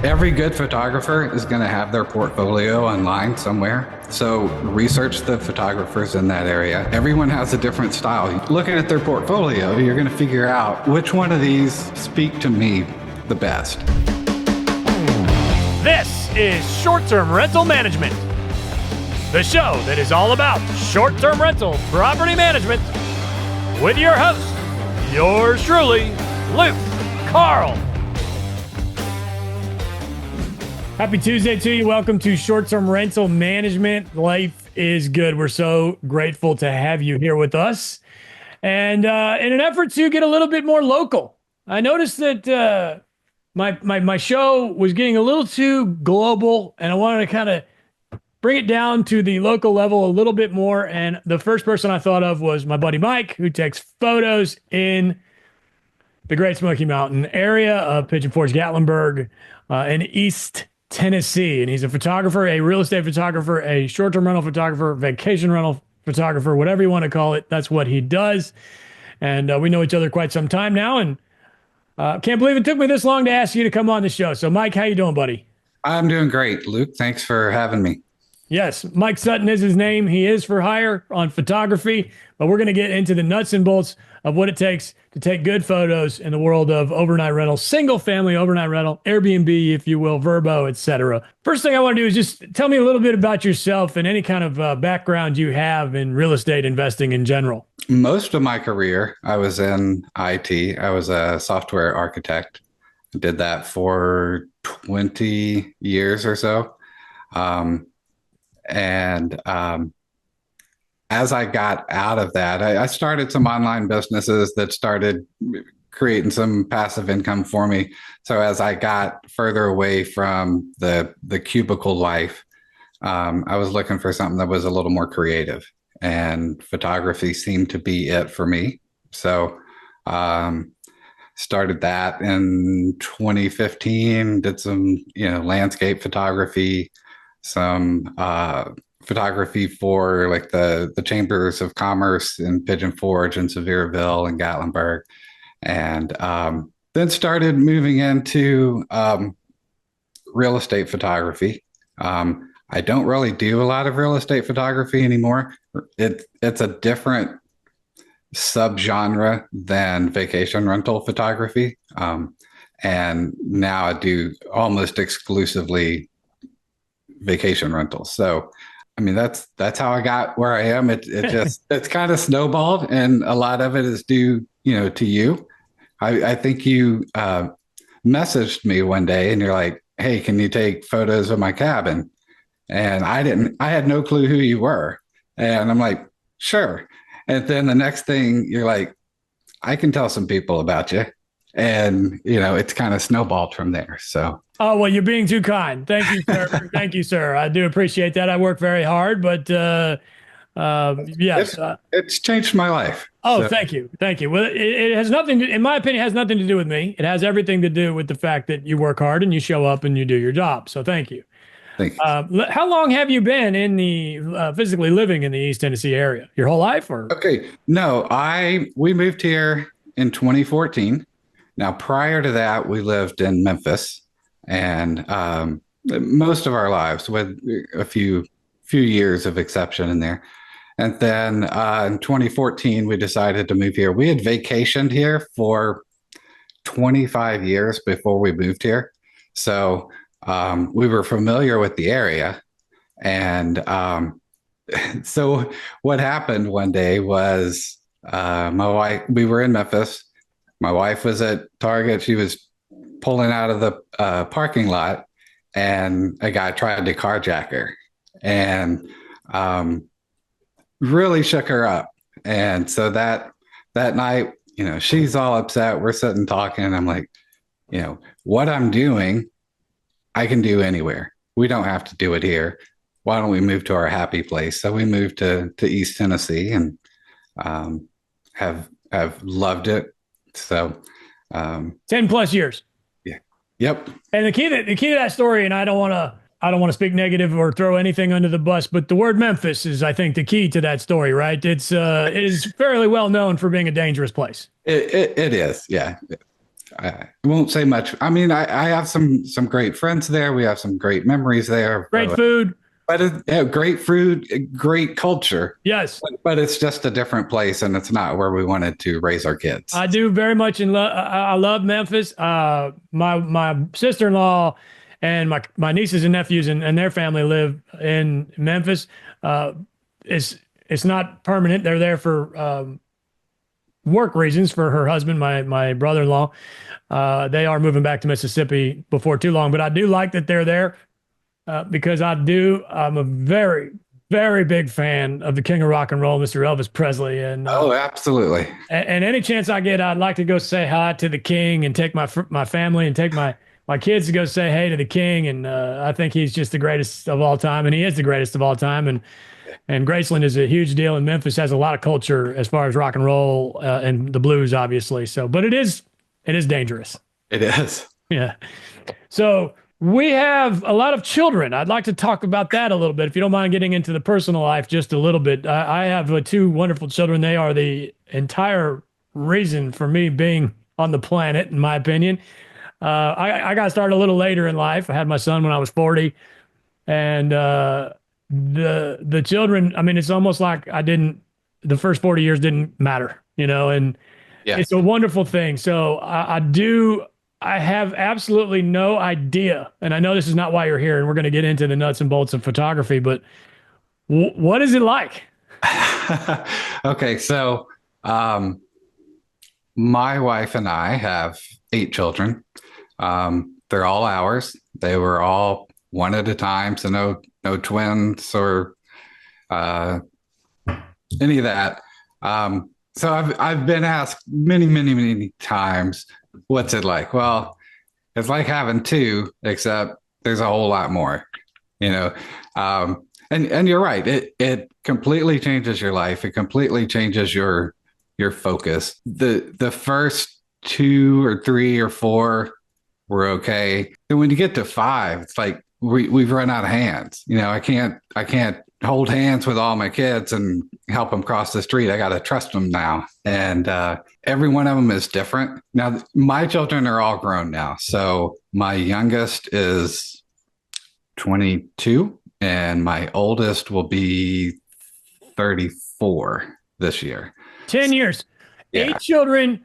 Every good photographer is going to have their portfolio online somewhere. So research the photographers in that area. Everyone has a different style. Looking at their portfolio, you're going to figure out which one of these speak to me the best. This is Short-Term Rental Management, the show that is all about short-term rental property management with your host, yours truly, Luke Carl. Happy Tuesday to you. Welcome to Short-Term Rental Management. Life is good. We're so grateful to have you here with us. And in an effort to get a little bit more local, I noticed that my show was getting a little too global, and I wanted to kind of bring it down to the local level a little bit more. And the first person I thought of was my buddy Mike, who takes photos in the Great Smoky Mountain area of Pigeon Forge, Gatlinburg, in East Tennessee. And he's a photographer, a real estate photographer, a short-term rental photographer, vacation rental photographer, whatever you want to call it. That's what he does. And we know each other quite some time now. And can't believe it took me this long to ask you to come on the show. So, Mike, how you doing, buddy? I'm doing great, Luke. Thanks for having me. Yes, Mike Sutton is his name. He is for hire on photography, but we're going to get into the nuts and bolts of what it takes to take good photos in the world of overnight rental, single family overnight rental, Airbnb, if you will, Verbo, etc. First thing I want to do is just tell me a little bit about yourself and any kind of background you have in real estate investing in general. Most of my career, I was in IT. I was a software architect. I did that for 20 years or so. As I got out of that, I started some online businesses that started creating some passive income for me. So as I got further away from the cubicle life, I was looking for something that was a little more creative, and photography seemed to be it for me. So started that in 2015, did some landscape photography, some photography for like the chambers of commerce in Pigeon Forge and Sevierville and Gatlinburg, and then started moving into real estate photography. I don't really do a lot of real estate photography anymore. It's a different subgenre than vacation rental photography, and now I do almost exclusively vacation rentals. So, I mean, that's how I got where I am. It's kind of snowballed, and a lot of it is due, to you. I think you messaged me one day, and you're like, "Hey, can you take photos of my cabin?" And I had no clue who you were, and I'm like, "Sure." And then the next thing, you're like, "I can tell some people about you," and it's kind of snowballed from there. So. Oh, well, you're being too kind. Thank you, sir. Thank you, sir. I do appreciate that. I work very hard, but yes. It's changed my life. Oh, so. Thank you. Thank you. Well, it has nothing to, in my opinion, it has nothing to do with me. It has everything to do with the fact that you work hard and you show up and you do your job. So thank you. Thank you. How long have you been in the physically living in the East Tennessee area? Your whole life? Or? Okay. No, we moved here in 2014. Now, prior to that, we lived in Memphis. And most of our lives, with a few years of exception in there. And then in 2014, we decided to move here. We had vacationed here for 25 years before we moved here. So we were familiar with the area. And so what happened one day was my wife, we were in Memphis. My wife was at Target. She was pulling out of the parking lot, and a guy tried to carjack her, and really shook her up. And so that night, she's all upset. We're sitting talking. I'm like, what I'm doing, I can do anywhere. We don't have to do it here. Why don't we move to our happy place? So we moved to East Tennessee, and have loved it. So 10 plus years. Yep. And the key to that story, and I don't want to speak negative or throw anything under the bus, but the word Memphis is, I think, the key to that story, right? It is fairly well known for being a dangerous place. It is, yeah. I won't say much. I mean, I have some great friends there. We have some great memories there, Great food. but yeah, great food, great culture. Yes. But it's just a different place, and it's not where we wanted to raise our kids. I do very much in love. I love Memphis. My sister-in-law and my nieces and nephews and their family live in Memphis. Uh, it's not permanent. They're there for work reasons for her husband, my brother-in-law. They are moving back to Mississippi before too long, but I do like that they're there because I'm a very, very big fan of the King of Rock and Roll, Mr. Elvis Presley, Oh, absolutely. and any chance I get, I'd like to go say hi to the King and take my family and take my kids to go say hey to the King, and I think he's just the greatest of all time, and he is the greatest of all time, and Graceland is a huge deal, and Memphis has a lot of culture as far as rock and roll and the blues, obviously. So, but it is dangerous. It is. Yeah. So we have a lot of children. I'd like to talk about that a little bit, if you don't mind getting into the personal life just a little bit. I have two wonderful children. They are the entire reason for me being on the planet, in my opinion. I got started a little later in life. I had my son when I was 40, and the children. I mean, it's almost like I didn't. The first 40 years didn't matter, and it's Yes. a wonderful thing. So I do. I have absolutely no idea, and I know this is not why you're here, and we're going to get into the nuts and bolts of photography. But what is it like? Okay, so um, my wife and I have 8 children. They're all ours. They were all one at a time, so no twins or uh, any of that. So I've been asked many, many, many times, what's it like? Well, it's like having two, except there's a whole lot more, you know. And you're right. It completely changes your life. It completely changes your focus. The first two or three or four were okay. And when you get to five, it's like we've run out of hands. I can't hold hands with all my kids and help them cross the street. I got to trust them now. And every one of them is different. Now, my children are all grown now. So my youngest is 22 and my oldest will be 34 this year. 10 years, Yeah. 8 children,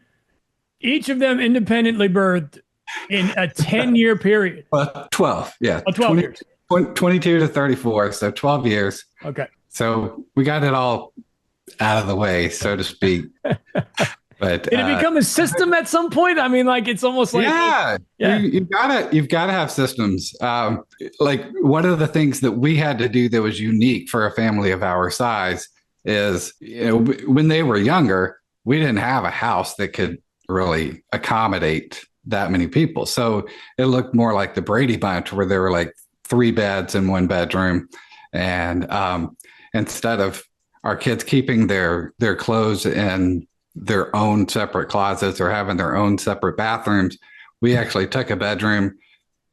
each of them independently birthed in a 10-year period. Well, 12. Yeah. Oh, 12 years. 22 to 34. So 12 years. Okay. So we got it all out of the way, so to speak. But Did it become a system at some point? I mean, like it's almost like yeah, yeah. you've gotta have systems. Like one of the things that we had to do that was unique for a family of our size is, when they were younger, we didn't have a house that could really accommodate that many people. So it looked more like the Brady Bunch, where there were like 3 beds in one bedroom, and instead of our kids keeping their clothes in their own separate closets or having their own separate bathrooms, we actually took a bedroom,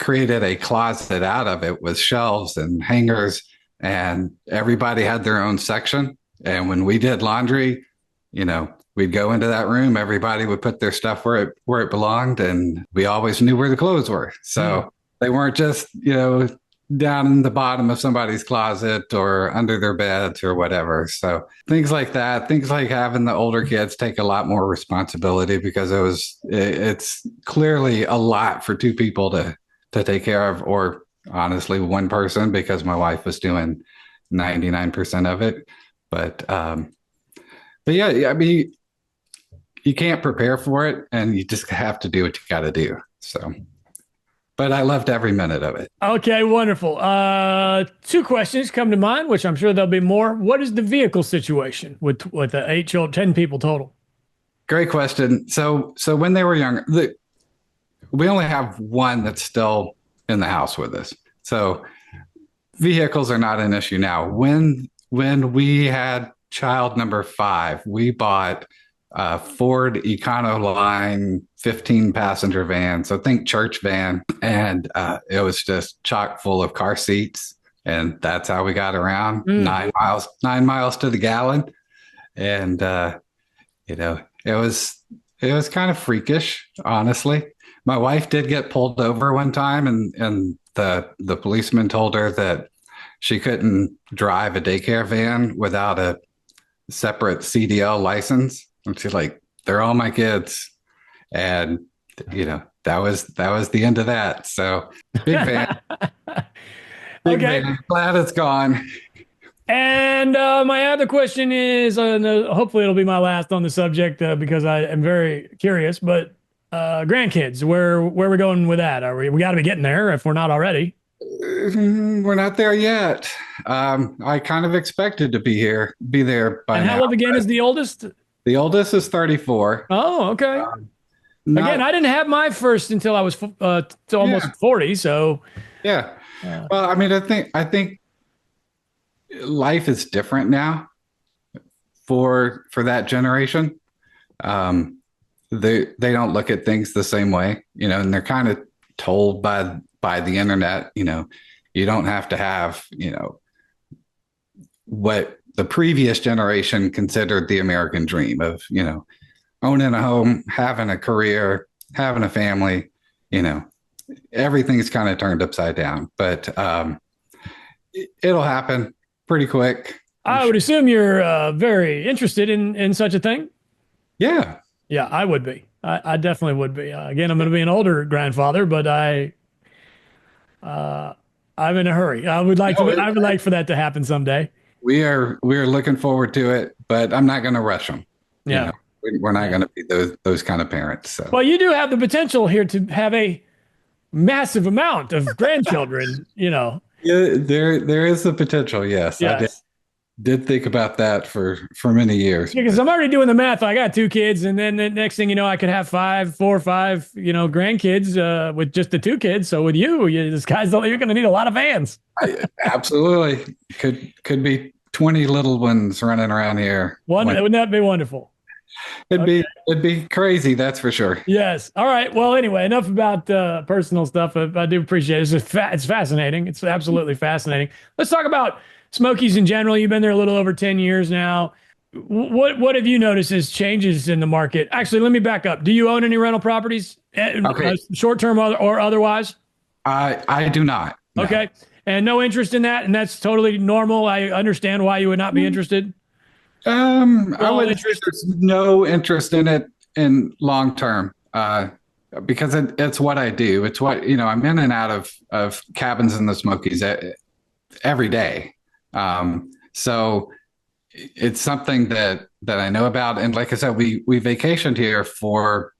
created a closet out of it with shelves and hangers, and everybody had their own section. And when we did laundry, we'd go into that room, everybody would put their stuff where it belonged, and we always knew where the clothes were. So they weren't just, down in the bottom of somebody's closet or under their beds or whatever. So things like that, things like having the older kids take a lot more responsibility, because it's clearly a lot for 2 people to take care of, or honestly, one person, because my wife was doing 99% of it. But yeah, I mean, you can't prepare for it, and you just have to do what you got to do. So, but I loved every minute of it. Okay, wonderful. 2 questions come to mind, which I'm sure there'll be more. What is the vehicle situation with the 8 children, 10 people total? Great question. So when they were younger, we only have one that's still in the house with us. So vehicles are not an issue now. When we had child number 5, we bought a Ford Econoline 15-passenger van. So think church van. And it was just chock full of car seats. And that's how we got around 9 miles to the gallon. And, it was it was kind of freakish, honestly. My wife did get pulled over one time, and the policeman told her that she couldn't drive a daycare van without a separate CDL license. And she's like, "They're all my kids," and that was the end of that. So big van, big Okay. van. Glad it's gone. And my other question is, no, hopefully it'll be my last on the subject because I am very curious. But grandkids, where are we going with that? We got to be getting there if we're not already. We're not there yet. I kind of expected to be there by And how now. old again is the oldest? The oldest is 34. Oh, okay. Again, Not, I didn't have my first until I was till yeah, almost 40. So, yeah. uh, Well, I mean, I think life is different now for that generation. Um, they don't look at things the same way, and they're kind of told by the internet, you don't have to have, what the previous generation considered the American dream of, owning a home, having a career, having a family, you know, everything's kind of turned upside down, but it'll happen pretty quick. I would assume you're very interested in such a thing. Yeah. Yeah, I would be. I definitely would be. Again, I'm going to be an older grandfather, but uh, I'm in a hurry. I would like No, to. I would like for that to happen someday. we are looking forward to it, but I'm not going to rush them. You Yeah. know, we're not Yeah. going to be those kind of parents. So Well, you do have the potential here to have a massive amount of grandchildren. yeah, there is the potential. Yes, I did Yes. did think about that for many years. Because I'm already doing the math. I got two kids, and then the next thing you know, I could have four or five, grandkids with just the two kids. So with this guy's you're going to need a lot of vans. Absolutely could be 20 little ones running around here. Wouldn't that be wonderful? It'd Okay. be it'd be crazy, that's for sure. Yes. All right. Well, anyway, enough about personal stuff. I do appreciate it. It's fascinating. It's absolutely fascinating. Let's talk about Smokies in general. You've been there a little over 10 years now. What have you noticed as changes in the market? Actually, let me back up. Do you own any rental properties, Okay. short term or otherwise? I do not. No. Okay. And no interest in that. And that's totally normal. I understand why you would not be interested. I Small would say interest. there's no interest in it in long term, because it's what I do. It's what, I'm in and out of cabins in the Smokies every day. So it's something that I know about. And like I said, we vacationed here for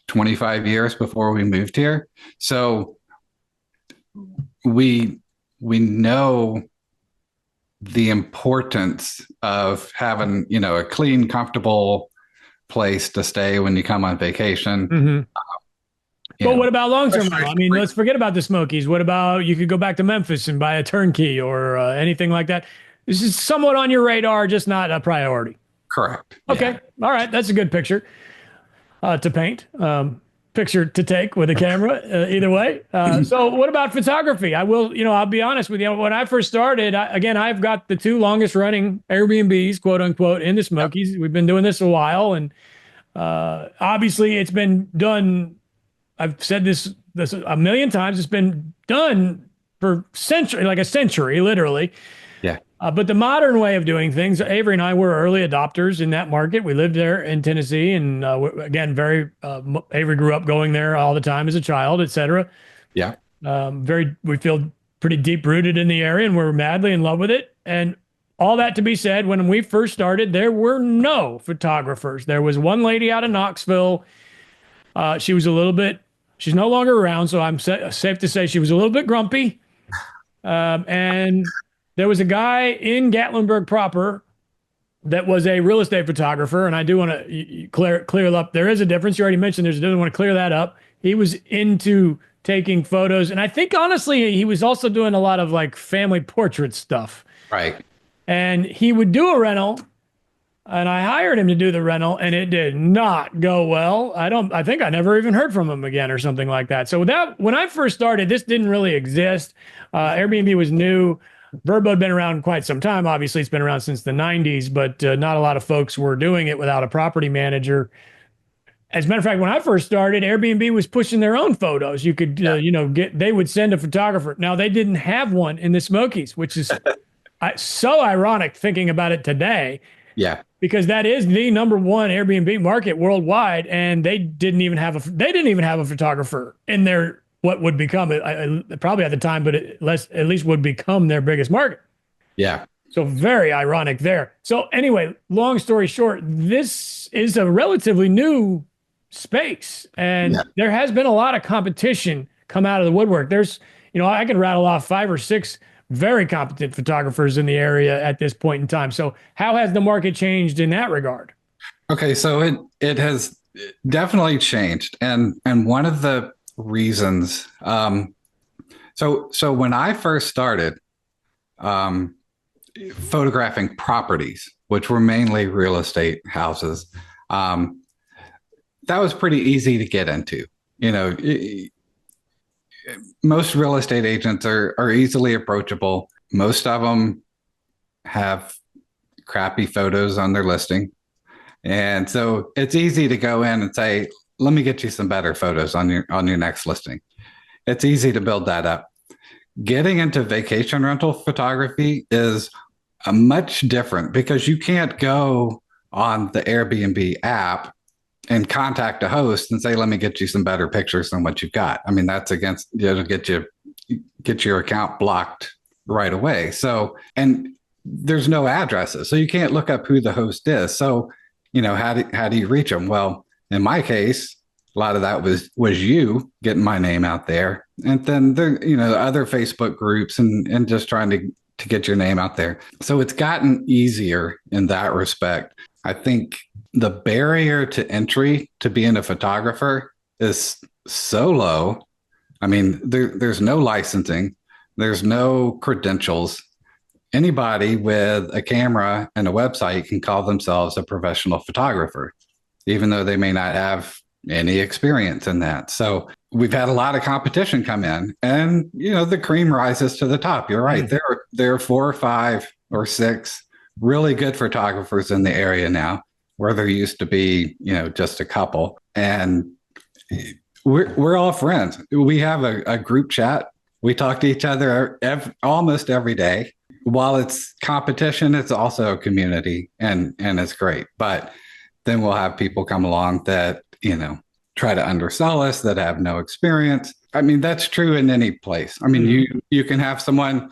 25 years before we moved here. So we know the importance of having, a clean, comfortable place to stay when you come on vacation. Mhm. You But know, what about long-term rental? I mean, let's forget about the Smokies. What about you could go back to Memphis and buy a turnkey or anything like that? This is somewhat on your radar, just not a priority. correct. Yeah. Okay. All right. That's a good picture to paint. Picture to take with a camera, either way. So what about photography? I'll be honest with you. When I first started, I've got the two longest running Airbnbs, quote unquote, in the Smokies. We've been doing this a while. And obviously it's been done. I've said this a million times. It's been done for like a century, literally. Yeah. But the modern way of doing things, Avery and I were early adopters in that market. We lived there in Tennessee, and again, Avery grew up going there all the time as a child, et cetera. Yeah. We feel pretty deep rooted in the area, and we're madly in love with it. And all that to be said, when we first started, there were no photographers. There was one lady out of Knoxville. She was she's no longer around, so I'm safe to say she was a little bit grumpy. And there was a guy in Gatlinburg proper that was a real estate photographer, and I do want to clear up. There is a difference. You already mentioned there's a difference. I want to clear that up. He was into taking photos, and I think honestly he was also doing a lot of like family portrait stuff. Right. And he would do a rental, and I hired him to do the rental, and it did not go well. I think I never even heard from him again or something like that. So when I first started, this didn't really exist. Airbnb was new. Vrbo had been around quite some time. Obviously, it's been around since the 90s, but not a lot of folks were doing it without a property manager. as a matter of fact, when I first started, Airbnb was pushing their own photos. You could, Yeah. they would send a photographer. Now they didn't have one in the Smokies, which is so ironic thinking about it today, Yeah. because that is the number one Airbnb market worldwide, and they didn't even have a photographer in their what would become probably at the time, but at least would become their biggest market. Yeah. So very ironic there. So anyway, long story short, this is a relatively new space, and Yeah. there has been a lot of competition come out of the woodwork. There's, I can rattle off 5 or 6 very competent photographers in the area at this point in time. So how has the market changed in that regard? Okay, so it has definitely changed, and one of the reasons, so when I first started um, photographing properties, which were mainly real estate houses, um, that was pretty easy to get into. You know, most real estate agents are easily approachable. Most of them have crappy photos on their listing. And so it's easy to go in and say, let me get you some better photos on your next listing. It's easy to build that up. Getting into vacation rental photography is a much different, because you can't go on the Airbnb app and contact a host and say, let me get you some better pictures than what you've got. I mean, that's against, it'll get your account blocked right away. So, and there's no addresses, so you can't look up who the host is. So, how do you reach them? Well, in my case, a lot of that was you getting my name out there, and then there, other Facebook groups and just trying to get your name out there. So it's gotten easier in that respect. I think the barrier to entry to being a photographer is so low. I mean, there's no licensing, there's no credentials. Anybody with a camera and a website can call themselves a professional photographer, even though they may not have any experience in that. So we've had a lot of competition come in, and the cream rises to the top. You're right. There are 4 or 5 or 6 really good photographers in the area now, where there used to be, just a couple. And we're all friends. We have a group chat. We talk to each other almost every day. While it's competition, it's also a community, and it's great. But then we'll have people come along that, try to undersell us, that have no experience. I mean, that's true in any place. I mean, you can have someone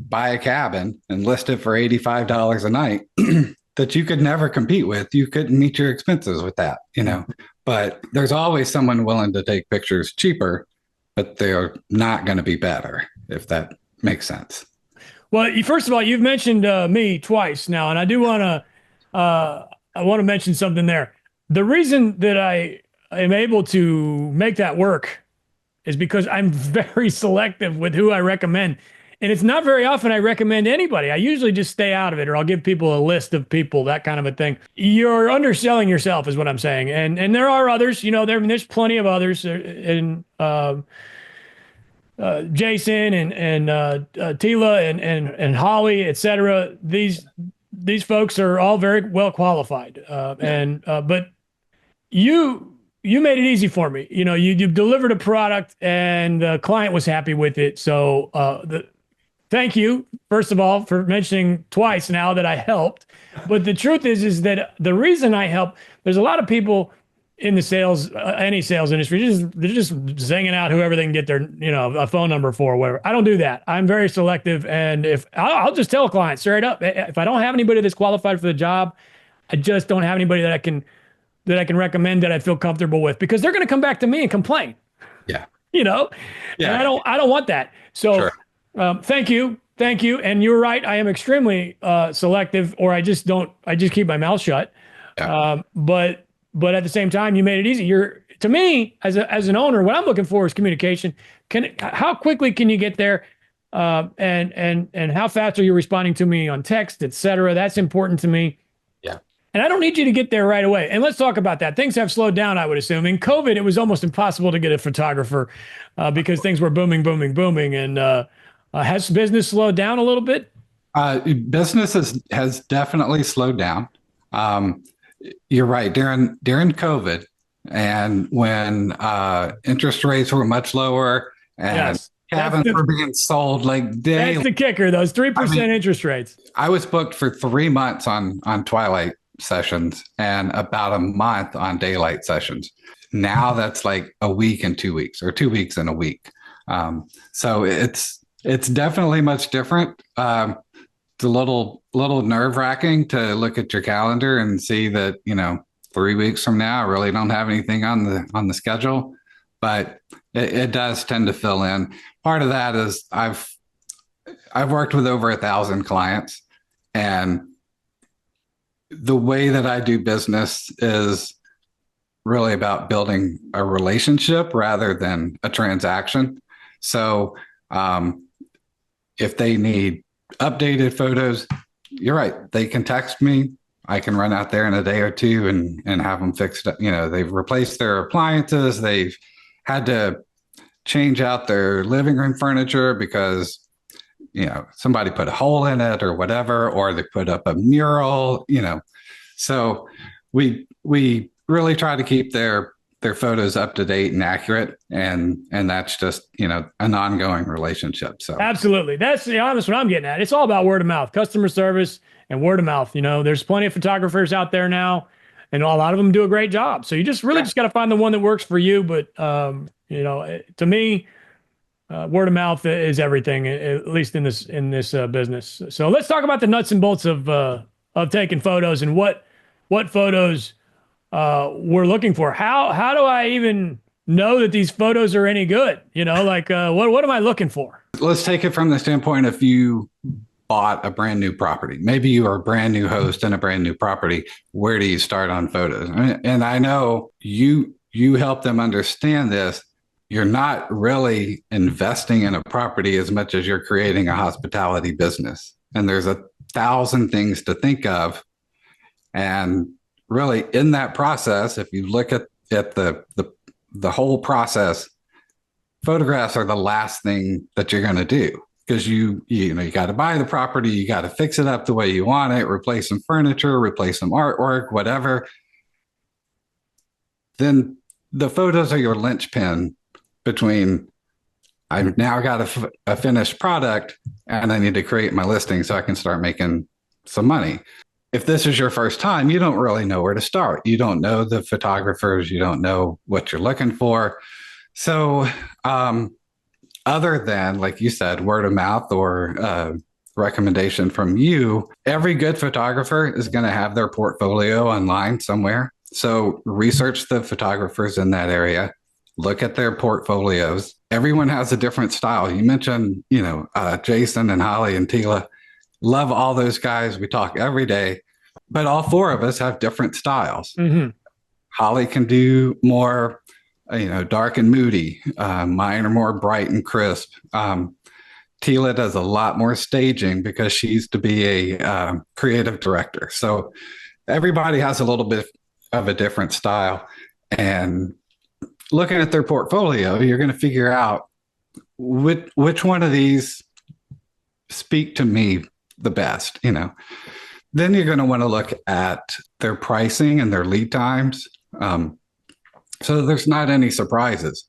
buy a cabin and list it for $85 a night that you could never compete with. You couldn't meet your expenses with that, but there's always someone willing to take pictures cheaper, but they're not going to be better, if that makes sense. Well, first of all, you've mentioned me twice now, and I do I want to mention something there. The reason that I am able to make that work is because I'm very selective with who I recommend. And it's not very often I recommend anybody. I usually just stay out of it, or I'll give people a list of people, that kind of a thing. You're underselling yourself is what I'm saying. And there are others, there's plenty of others, and Jason and Tila and Holly, etc. These folks are all very well qualified. But you made it easy for me. You delivered a product, and the client was happy with it. So thank you, first of all, for mentioning twice now that I helped. But the truth is that the reason I help, there's a lot of people in the sales, any sales industry, they're just zinging out whoever they can get their, a phone number for, or whatever. I don't do that. I'm very selective, and if I'll just tell a client straight up, if I don't have anybody that's qualified for the job, I just don't have anybody that I can recommend that I feel comfortable with, because they're going to come back to me and complain. Yeah. Yeah. And I don't want that. So, Sure. Thank you. And you're right. I am extremely selective, or I just keep my mouth shut. Yeah. But at the same time, you made it easy. To me, as an owner, what I'm looking for is communication. How quickly can you get there? And how fast are you responding to me on text, et cetera? That's important to me. Yeah. And I don't need you to get there right away. And let's talk about that. Things have slowed down, I would assume. In COVID, it was almost impossible to get a photographer because things were booming. And has business slowed down a little bit? Business has definitely slowed down. You're right. During COVID, And when interest rates were much lower and Yes. cabins were being sold like That's daily. the kicker, those I 3% mean, interest rates. I was booked for 3 months on twilight sessions and about a month on daylight sessions. Now that's like a week and 2 weeks, or 2 weeks and a week. So it's definitely much different. It's a little nerve wracking to look at your calendar and see that 3 weeks from now I really don't have anything on the schedule, but it does tend to fill in. Part of that is I've worked with over 1,000 clients, and the way that I do business is really about building a relationship rather than a transaction. So um, if they need updated photos, you're right. They can text me. I can run out there in a day or two and have them fixed. They've replaced their appliances. They've had to change out their living room furniture because somebody put a hole in it or whatever, or they put up a mural. So we really try to keep their photos up to date and accurate, and that's just an ongoing relationship. So Absolutely. That's the honest what I'm getting at. It's all about word of mouth, customer service and word of mouth. There's plenty of photographers out there now, and a lot of them do a great job. So you just really just got to find the one that works for you. But to me, word of mouth is everything, at least in this business. So let's talk about the nuts and bolts of taking photos and what photos we're looking for. How do I even know that these photos are any good? What am I looking for? let's take it from the standpoint, if you bought a brand new property, maybe you are a brand new host in a brand new property, where do you start on photos? And I know you help them understand this. You're not really investing in a property as much as you're creating a hospitality business. And there's 1,000 things to think of. And really, in that process, if you look at the whole process, photographs are the last thing that you're going to do, because you got to buy the property, you got to fix it up the way you want it, replace some furniture, replace some artwork, whatever. Then the photos are your linchpin between I've now got a finished product and I need to create my listing so I can start making some money. If this is your first time, you don't really know where to start. You don't know the photographers, you don't know what you're looking for. So, other than, like you said, word of mouth or recommendation from you, every good photographer is going to have their portfolio online somewhere. So, research the photographers in that area, look at their portfolios. Everyone has a different style. You mentioned, Jason and Holly and Tila. Love all those guys. We talk every day, but all four of us have different styles. Mm-hmm. Holly can do more, dark and moody. Mine are more bright and crisp. Tila does a lot more staging because she used to be a creative director. So everybody has a little bit of a different style. And looking at their portfolio, you're going to figure out which one of these speak to me the best. Then you're going to want to look at their pricing and their lead times. So there's not any surprises.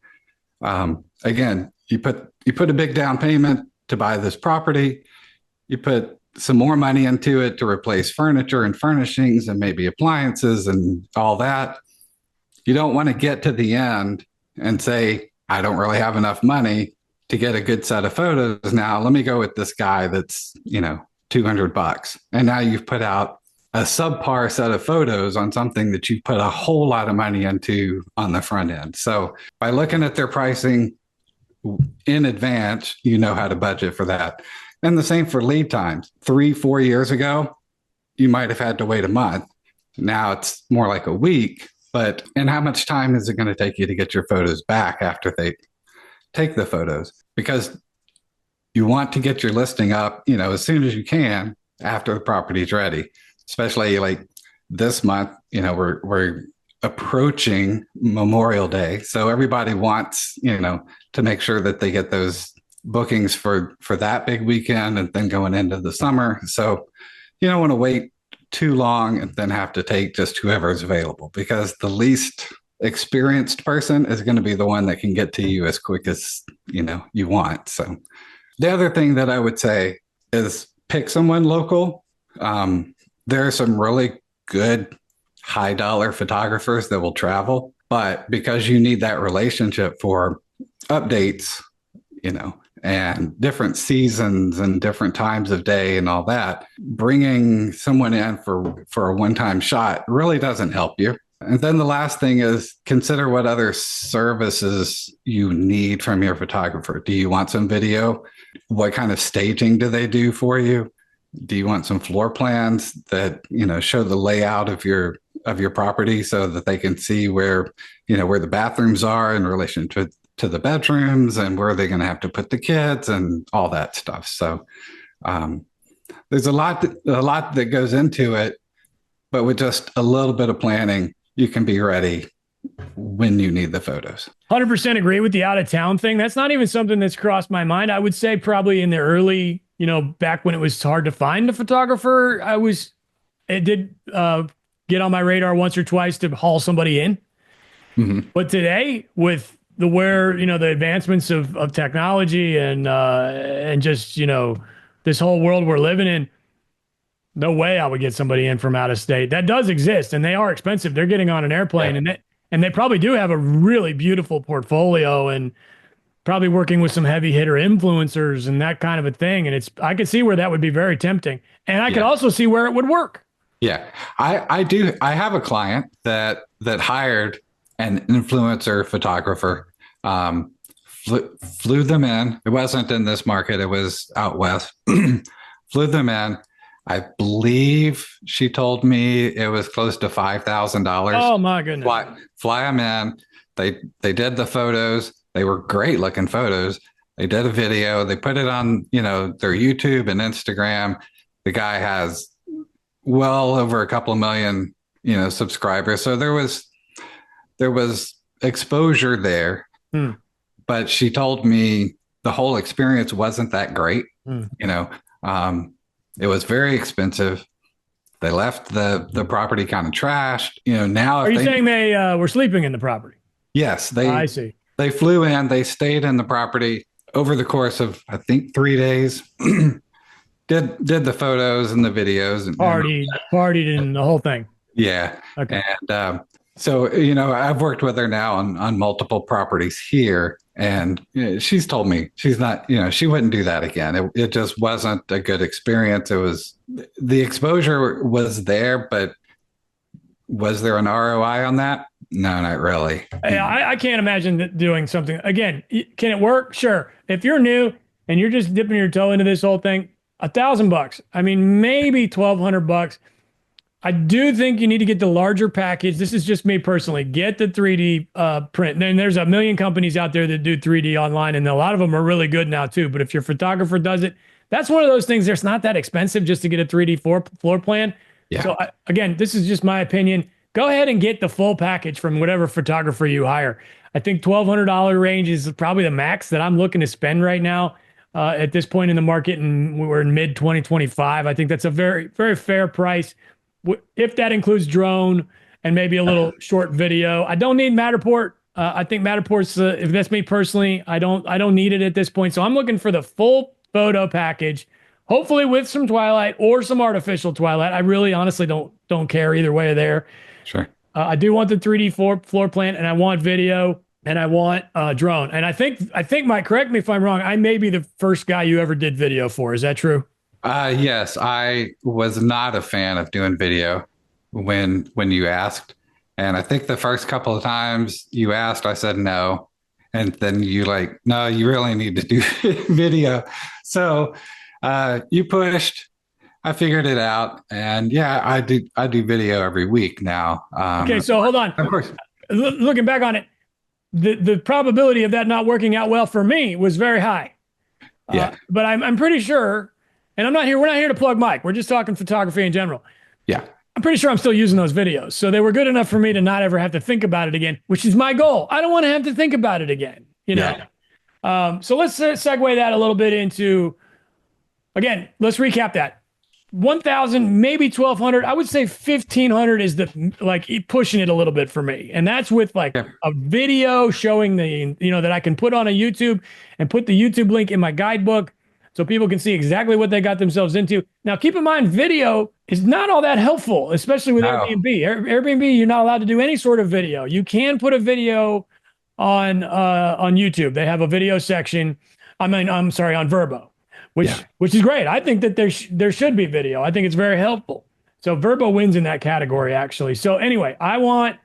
Again, you put a big down payment to buy this property. You put some more money into it to replace furniture and furnishings and maybe appliances and all that. You don't want to get to the end and say, I don't really have enough money to get a good set of photos. Now let me go with this guy that's, $200. And now you've put out a subpar set of photos on something that you put a whole lot of money into on the front end. So by looking at their pricing in advance, you know how to budget for that. And the same for lead times. 3-4 years ago, you might have had to wait a month. Now it's more like a week. And how much time is it going to take you to get your photos back after they take the photos? Because you want to get your listing up, as soon as you can after the property's ready. Especially like this month, we're approaching Memorial Day, so everybody wants, to make sure that they get those bookings for that big weekend, and then going into the summer. So you don't want to wait too long and then have to take just whoever's available, because the least experienced person is going to be the one that can get to you as quick as you want. So the other thing that I would say is pick someone local. There are some really good high dollar photographers that will travel, but because you need that relationship for updates, and different seasons and different times of day and all that, bringing someone in for a one-time shot really doesn't help you. And then the last thing is consider what other services you need from your photographer. Do you want some video? What kind of staging do they do for you? Do you want some floor plans that, show the layout of your property so that they can see where the bathrooms are in relation to the bedrooms and where they're going to have to put the kids and all that stuff. So there's a lot that goes into it, but with just a little bit of planning, you can be ready when you need the photos. 100% agree with the out of town thing. That's not even something that's crossed my mind. I would say probably in the early, back when it was hard to find a photographer, it did get on my radar once or twice to haul somebody in. Mm-hmm. But today with the advancements of technology and just, this whole world we're living in, no way I would get somebody in from out of state. That does exist, and they are expensive. They're getting on an airplane, yeah. and they probably do have a really beautiful portfolio and probably working with some heavy hitter influencers and that kind of a thing. And I could see where that would be very tempting, and I could also see where it would work. Yeah, I do. I have a client that hired an influencer photographer, flew them in. It wasn't in this market. It was out west. Flew them in. I believe she told me it was close to $5,000. Oh my goodness! Fly them in. They did the photos. They were great looking photos. They did a video. They put it on their YouTube and Instagram. The guy has well over a couple of million subscribers. So there was exposure there. But she told me the whole experience wasn't that great. It was very expensive. They left the property kind of trashed. Now are you saying they were sleeping in the property? Yes, I see. They flew in. They stayed in the property over the course of I think 3 days. did the photos and the videos and partied and the whole thing. Yeah. Okay. And so I've worked with her now on multiple properties here. And she's told me she's not, she wouldn't do that again. It just wasn't a good experience. The exposure was there, but was there an ROI on that? No, not really. I can't imagine doing something again. Can it work? Sure. If you're new and you're just dipping your toe into this whole thing, $1,000. I mean, maybe $1,200. I do think you need to get the larger package. This is just me personally. Get the 3D print. And then there's a million companies out there that do 3D online, and a lot of them are really good now too. But if your photographer does it, that's one of those things. There's not that expensive just to get a 3D floor plan. Yeah. So again, this is just my opinion. Go ahead and get the full package from whatever photographer you hire. I think $1,200 range is probably the max that I'm looking to spend right now at this point in the market, and we're in mid 2025. I think that's a very, very fair price. If that includes drone and maybe a little short video. I don't need Matterport. I think Matterport's, if that's me personally, I don't need it at this point. So I'm looking for the full photo package, hopefully with some twilight or some artificial twilight. I really honestly don't care either way there. Sure. I do want the 3D floor plan, and I want video, and I want drone. And I think Mike, correct me if I'm wrong, I may be the first guy you ever did video for. Is that true? Yes, I was not a fan of doing video when you asked. And I think the first couple of times you asked, I said no. And then you no, you really need to do video. So you pushed, I figured it out. And yeah, I do video every week now. Okay, so hold on. Of course. Looking back on it, the probability of that not working out well for me was very high. Yeah. But I'm pretty sure. And we're not here to plug Mike. We're just talking photography in general. Yeah. I'm pretty sure I'm still using those videos. So they were good enough for me to not ever have to think about it again, which is my goal. I don't want to have to think about it again, Yeah. So let's segue that a little bit into, again, let's recap that. 1,000, maybe 1,200. I would say 1,500 is the like pushing it a little bit for me. And that's with like Yeah. a video showing that I can put on a YouTube and put the YouTube link in my guidebook so people can see exactly what they got themselves into. Now, keep in mind, video is not all that helpful, especially with No. Airbnb. Airbnb, you're not allowed to do any sort of video. You can put a video on YouTube. They have a video section. I'm sorry, on Verbo, Yeah. which is great. I think that there should be video. I think it's very helpful. So Verbo wins in that category actually. So anyway, I want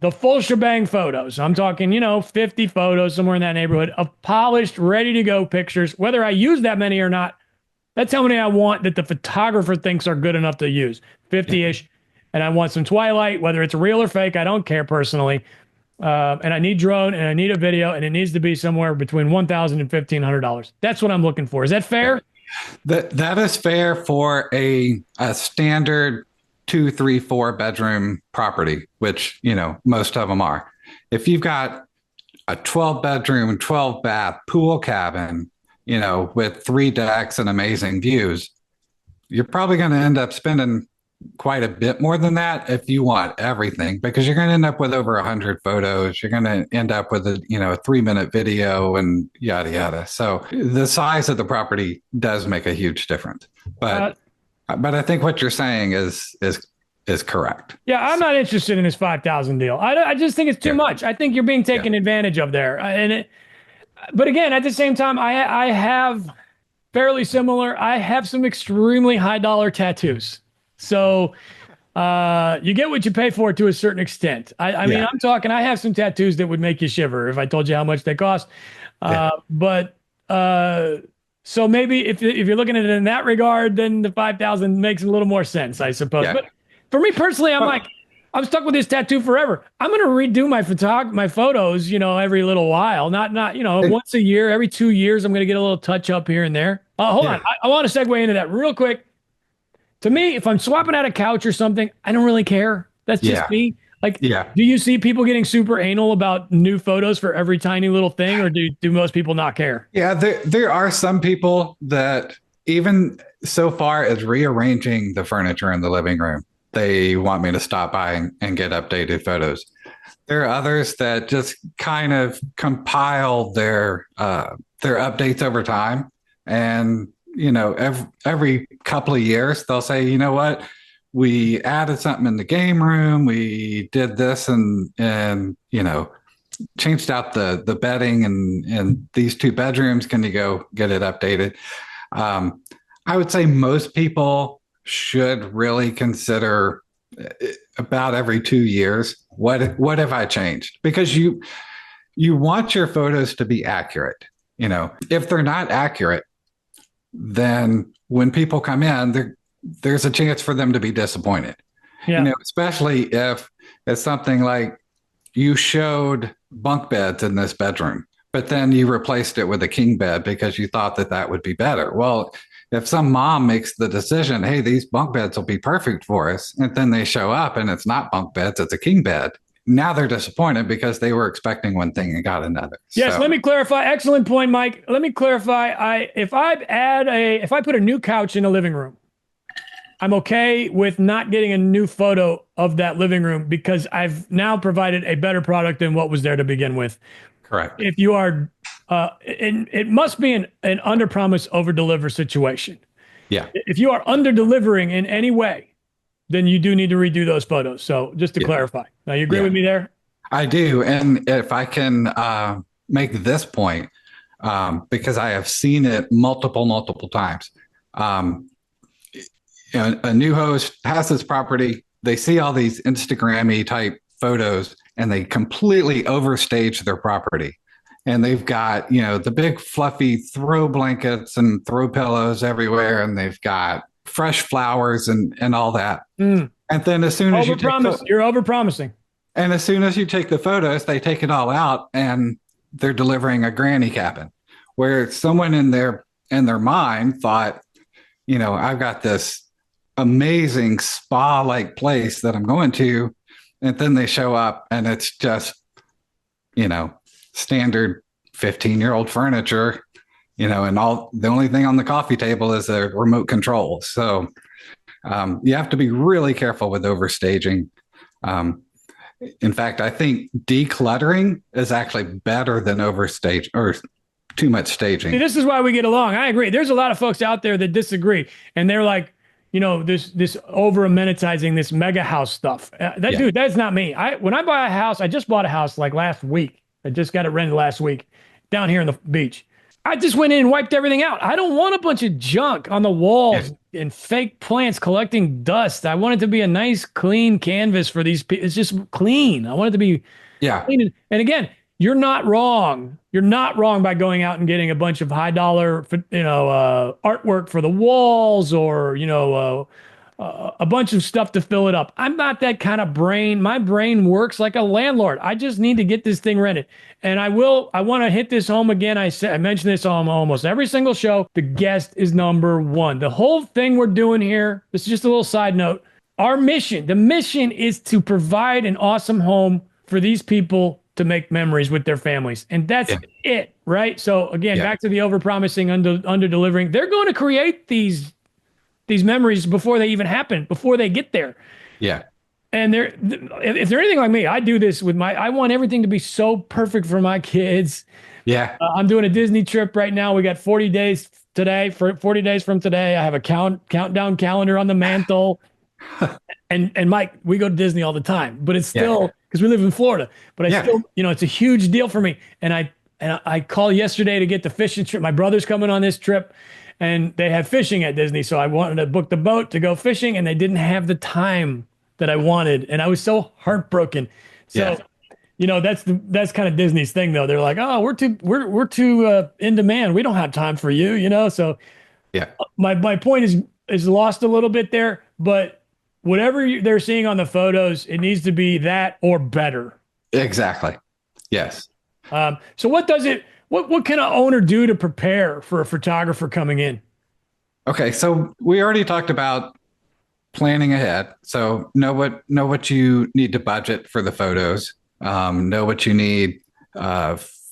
the full shebang photos. I'm talking, 50 photos somewhere in that neighborhood of polished, ready to go pictures. Whether I use that many or not, that's how many I want that the photographer thinks are good enough to use. 50-ish. And I want some twilight, whether it's real or fake. I don't care personally. And I need drone and I need a video, and it needs to be somewhere between $1,000 and $1,500. That's what I'm looking for. Is that fair? That is fair for a standard 2, 3, 4 bedroom property, which most of them are. If you've got a 12 bedroom, 12 bath pool cabin, with 3 decks and amazing views, you're probably going to end up spending quite a bit more than that if you want everything, because you're going to end up with over 100 photos. You're going to end up with a 3-minute video and yada yada. So the size of the property does make a huge difference. But I think what you're saying is correct. Yeah, I'm not interested in this 5,000 deal. I just think it's too much. I think you're being taken advantage of there. But again, at the same time, I have fairly similar. I have some extremely high dollar tattoos. So you get what you pay for to a certain extent. I mean, I'm talking, I have some tattoos that would make you shiver if I told you how much they cost. So maybe if you're looking at it in that regard, then the 5,000 makes a little more sense, I suppose. But for me personally, I'm stuck with this tattoo forever. I'm going to redo my photos, every little while, not once a year, every 2 years, I'm going to get a little touch up here and there. Hold on. I want to segue into that real quick. To me, if I'm swapping out a couch or something, I don't really care. That's just me. Like, do you see people getting super anal about new photos for every tiny little thing, or do most people not care? Yeah, there are some people that even so far as rearranging the furniture in the living room, they want me to stop by and get updated photos. There are others that just kind of compile their updates over time, and every couple of years they'll say, you know what, we added something in the game room, we did this, and changed out the bedding and these 2 bedrooms. Can you go get it updated? I would say most people should really consider about every 2 years, what have I changed? Because you want your photos to be accurate. If they're not accurate, then when people come in, there's a chance for them to be disappointed. Especially if it's something like you showed bunk beds in this bedroom, but then you replaced it with a king bed because you thought that would be better. Well, if some mom makes the decision, hey, these bunk beds will be perfect for us, and then they show up and it's not bunk beds, it's a king bed, now they're disappointed because they were expecting one thing and got another. Yes, let me clarify. Excellent point, Mike. Let me clarify. If I put a new couch in a living room, I'm okay with not getting a new photo of that living room because I've now provided a better product than what was there to begin with. Correct. If you are, it must be an under promise, over deliver situation. Yeah. If you are under delivering in any way, then you do need to redo those photos. So just to clarify. Now, you agree with me there? I do. And if I can make this point, because I have seen it multiple times. A new host has this property. They see all these Instagram-y type photos and they completely overstage their property. And they've got, the big fluffy throw blankets and throw pillows everywhere. And they've got fresh flowers and all that. And then as soon as you're over-promising. And as soon as you take the photos, they take it all out and they're delivering a granny cabin where someone in their mind thought, I've got this amazing spa-like place that I'm going to. And then they show up and it's just, standard 15-year-old furniture and all the only thing on the coffee table is a remote control. So you have to be really careful with overstaging. Um, in fact, I think decluttering is actually better than overstage or too much See, staging. this is why we get along. I agree. There's a lot of folks out there that disagree, and they're like, this over amenitizing this mega house stuff. That Yeah. dude, that's not me. When I buy a house, I just bought a house like last week. I just got it rented last week down here in the beach. I just went in and wiped everything out. I don't want a bunch of junk on the Yeah. walls and fake plants collecting dust. I want it to be a nice, clean canvas for these people. It's just clean. I want it to be Yeah. clean. And again, you're not wrong. You're not wrong by going out and getting a bunch of high dollar, artwork for the walls or, a bunch of stuff to fill it up. I'm not that kind of brain. My brain works like a landlord. I just need to get this thing rented. And I want to hit this home again. I mentioned this on almost every single show. The guest is number one. The whole thing we're doing here, this is just a little side note. The mission is to provide an awesome home for these people to make memories with their families. And that's Yeah. it, right? So again, Yeah. back to the overpromising, under delivering. They're going to create these memories before they even happen, before they get there. Yeah. And if they're anything like me, I do this with I want everything to be so perfect for my kids. Yeah. I'm doing a Disney trip right now. We got 40 days today. For 40 days from today, I have a countdown calendar on the mantle. And Mike, we go to Disney all the time, but it's Yeah. still because we live in Florida. But I Yeah. still, it's a huge deal for me. And I called yesterday to get the fishing trip. My brother's coming on this trip, and they have fishing at Disney. So I wanted to book the boat to go fishing, and they didn't have the time that I wanted, and I was so heartbroken. So, Yeah. that's kind of Disney's thing, though. They're like, oh, we're too in demand. We don't have time for you. So Yeah. my point is lost a little bit there, but whatever they're seeing on the photos, it needs to be that or better. Exactly. Yes. So what can an owner do to prepare for a photographer coming in? Okay. So we already talked about planning ahead. So know what you need to budget for the photos. Know what you need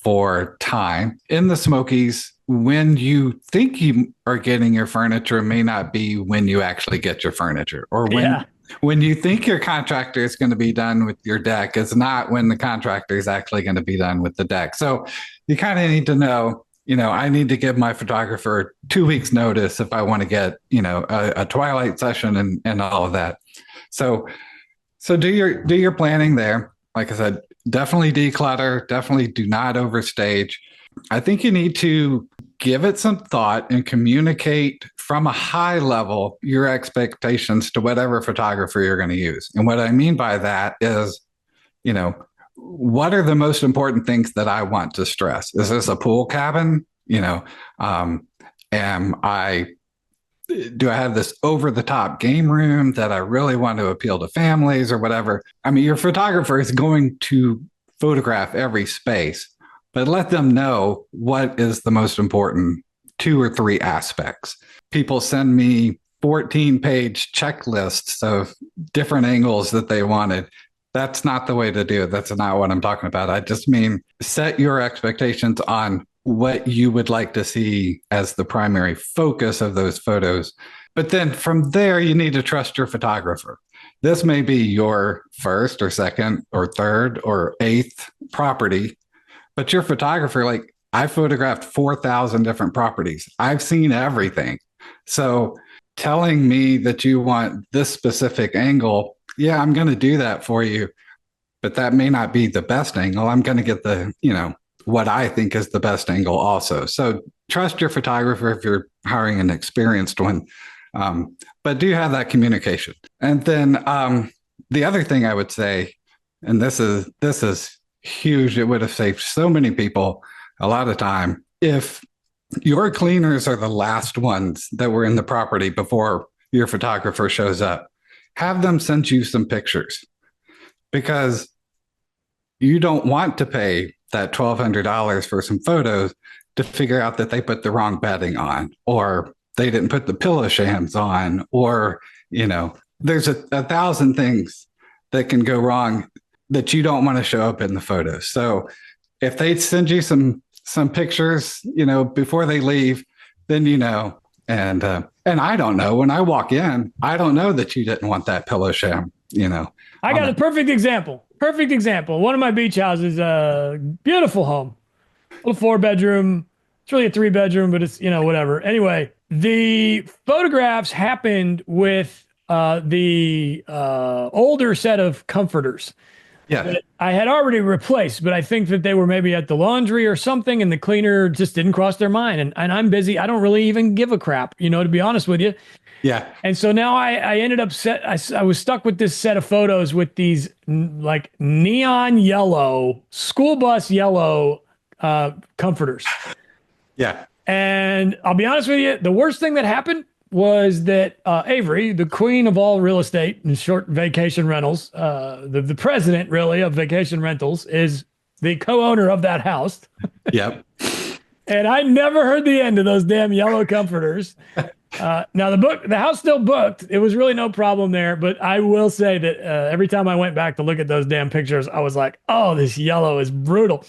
for time in the Smokies. When you think you are getting your furniture may not be when you actually get your furniture, or Yeah. when you think your contractor is going to be done with your deck is not when the contractor is actually going to be done with the deck. So you kind of need to know, I need to give my photographer 2 weeks notice if I want to get, a twilight session and all of that. So do your planning there. Like I said, definitely declutter, definitely do not overstage. I think you need to give it some thought and communicate from a high level your expectations to whatever photographer you're going to use. And what I mean by that is, what are the most important things that I want to stress? Is this a pool cabin? Am I do I have this over the top game room that I really want to appeal to families or whatever? I mean, your photographer is going to photograph every space, but let them know what is the most important 2 or 3 aspects. People send me 14-page checklists of different angles that they wanted. That's not the way to do it. That's not what I'm talking about. I just mean set your expectations on what you would like to see as the primary focus of those photos. But then from there, you need to trust your photographer. This may be your first or second or third or eighth property, but your photographer, like I photographed 4,000 different properties. I've seen everything. So telling me that you want this specific angle, yeah, I'm going to do that for you, but that may not be the best angle. I'm going to get what I think is the best angle also. So trust your photographer if you're hiring an experienced one, but do have that communication. And then the other thing I would say, and this is huge, it would have saved so many people a lot of time. If your cleaners are the last ones that were in the property before your photographer shows up, have them send you some pictures, because you don't want to pay that $1,200 for some photos to figure out that they put the wrong bedding on, or they didn't put the pillow shams on, or, there's a 1,000 things that can go wrong that you don't want to show up in the photos. So if they send you some some pictures, before they leave, then and I don't know when I walk in, I don't know that you didn't want that pillow sham, I on got a that. perfect example. Perfect example. One of my beach houses, a beautiful home, little 4 bedroom. It's really a 3 bedroom, but it's, whatever. Anyway, the photographs happened with the older set of comforters Yeah, that I had already replaced, but I think that they were maybe at the laundry or something, and the cleaner just didn't cross their mind. And I'm busy. I don't really even give a crap, to be honest with you. yeah, And so now I ended up I was stuck with this set of photos with these like neon yellow, school bus yellow comforters. yeah, And I'll be honest with you, the worst thing that happened was that Avery, the queen of all real estate and short vacation rentals, the president really of vacation rentals, is the co-owner of that house. yep, And I never heard the end of those damn yellow comforters. Now the house still booked. It was really no problem there. But I will say that every time I went back to look at those damn pictures, I was like, "Oh, this yellow is brutal."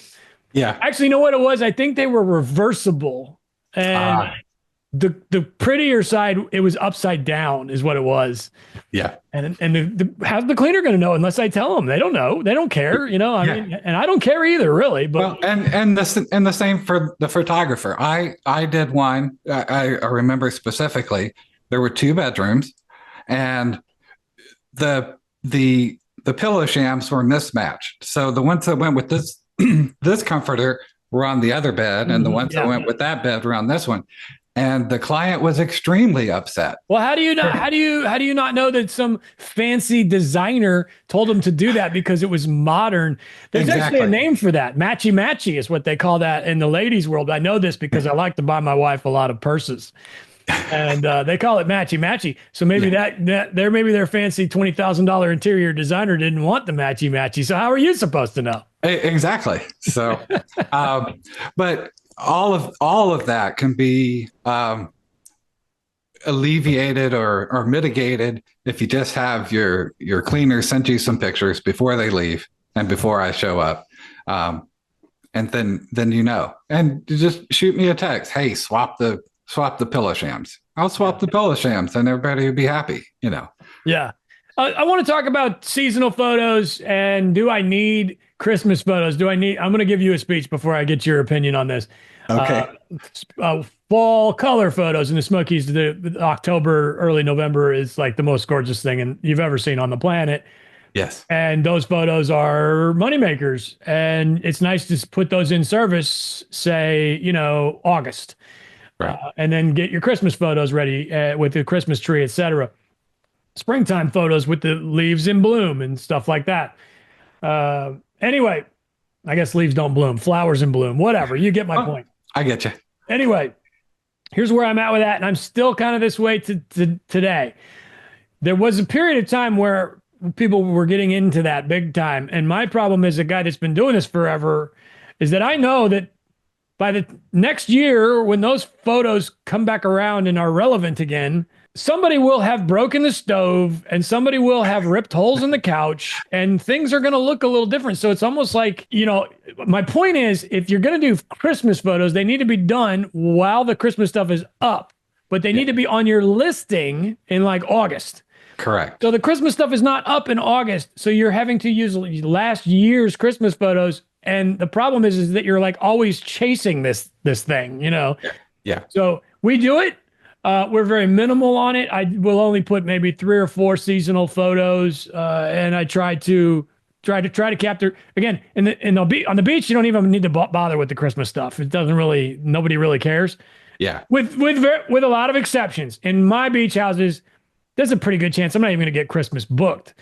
yeah, Actually, you know what it was? I think they were reversible, and uh, the prettier side, it was upside down, is what it was. yeah. And how's the cleaner going to know unless I tell them? They don't know. They don't care. I Yeah. mean, and I don't care either, really. But Well, and the same for the photographer. I did one. I remember specifically. There were 2 bedrooms, and the pillow shams were mismatched. So the ones that went with this this comforter were on the other bed, and the ones that yeah. went with that bed were on this one. And the client was extremely upset. Well, how do you not how do you not know that some fancy designer told them to do that because it was modern? There's actually a Exactly. name for that. Matchy matchy is what they call that in the ladies' world. I know this because I like to buy my wife a lot of purses. And they call it matchy matchy. So maybe Yeah, maybe their fancy $20,000 interior designer didn't want the matchy matchy. So how are you supposed to know? exactly. So, but all of that can be alleviated or mitigated if you just have your cleaner send you some pictures before they leave and before I show up, and then and just shoot me a text. Hey, swap the pillow shams. I'll swap the pillow shams, and everybody will be happy. Yeah. I want to talk about seasonal photos and do I need Christmas photos? I'm going to give you a speech before I get your opinion on this. Uh, Okay. Fall color photos in the Smokies, the October, early November is like the most gorgeous thing you've ever seen on the planet. Yes. And those photos are moneymakers. And it's nice to put those in service, say, August, Right. and then get your Christmas photos ready with the Christmas tree, etc. Springtime photos with the leaves in bloom and stuff like that. Anyway, I guess leaves don't bloom, flowers in bloom, whatever. You get my Oh, point. I get you. Anyway, here's where I'm at with that. And I'm still kind of this way to today. There was a period of time where people were getting into that big time. And my problem as a guy that's been doing this forever is that I know that by the next year, when those photos come back around and are relevant again, somebody will have broken the stove and somebody will have ripped holes in the couch and things are going to look a little different. So it's almost like, my point is if you're going to do Christmas photos, they need to be done while the Christmas stuff is up, but they Yeah. need to be on your listing in like August. Correct. So the Christmas stuff is not up in August. So you're having to use last year's Christmas photos. And the problem is that you're like always chasing this thing. Yeah. Yeah. So we do it. We're very minimal on it. I will only put maybe 3 or 4 seasonal photos, and I try to capture again. On the beach, you don't even need to bother with the Christmas stuff. It doesn't really. Nobody really cares. Yeah. With a lot of exceptions. In my beach houses, there's a pretty good chance I'm not even going to get Christmas booked.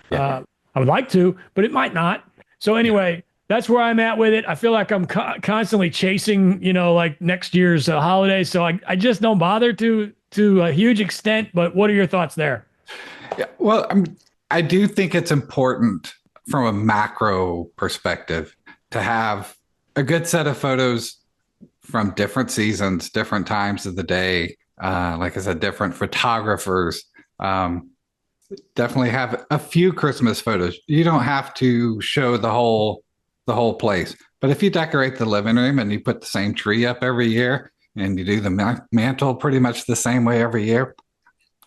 Yeah. I would like to, but it might not. So anyway, that's where I'm at with it. I feel like I'm constantly chasing, like next year's holiday. So I just don't bother to a huge extent. But what are your thoughts there? Yeah. Well, I do think it's important from a macro perspective to have a good set of photos from different seasons, different times of the day. Like I said, different photographers. Definitely have a few Christmas photos. You don't have to show the whole place, But if you decorate the living room and you put the same tree up every year and you do the mantle pretty much the same way every year,